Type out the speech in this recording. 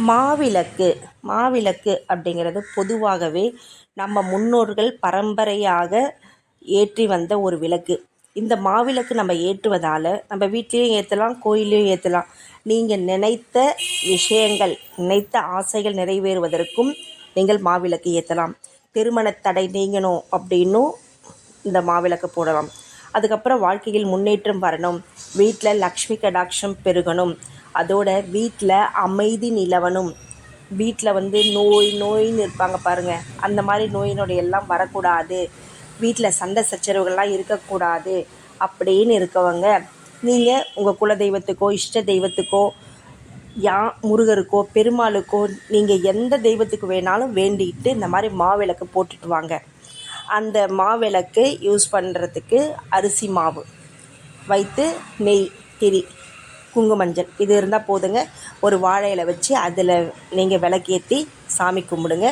மாவிளக்கு மாவிளக்கு அப்படிங்கிறது பொதுவாகவே நம்ம முன்னோர்கள் பரம்பரையாக ஏற்றி வந்த ஒரு விளக்கு. இந்த மாவிளக்கு நம்ம ஏற்றுவதால் நம்ம வீட்லேயும் ஏற்றலாம், கோயிலையும் ஏற்றலாம். நீங்கள் நினைத்த விஷயங்கள், நினைத்த ஆசைகள் நிறைவேறுவதற்கும் நீங்கள் மாவிளக்கு ஏற்றலாம். திருமண தடை நீங்கணும் அப்படின்னும் இந்த மாவிளக்கு போடலாம். அதுக்கப்புறம் வாழ்க்கையில் முன்னேற்றம் வரணும், வீட்டில் லக்ஷ்மி கடாட்சம் பெருகணும், அதோட வீட்டில் அமைதி நிலவணும், வீட்டில் நோயின்னு இருப்பாங்க பாருங்கள், அந்த மாதிரி நோயினுடைய எல்லாம் வரக்கூடாது, வீட்டில் சண்டை சச்சரவுகள்லாம் இருக்கக்கூடாது அப்படின்னு இருக்கவங்க நீங்கள் உங்கள் குலதெய்வத்துக்கோ இஷ்ட தெய்வத்துக்கோ முருகருக்கோ பெருமாளுக்கோ நீங்கள் எந்த தெய்வத்துக்கு வேணாலும் வேண்டிட்டு இந்த மாதிரி மாவிளக்கு போட்டுட்டு வாங்க. அந்த மாவிளக்கு யூஸ் பண்ணுறதுக்கு அரிசி மாவு வைத்து நெய், திரி, குங்குமஞ்சள் இது இருந்தால் போதுங்க. ஒரு வாழை இலை வச்சு அதில் நீங்கள் விளக்கேற்றி சாமி கும்பிடுங்க.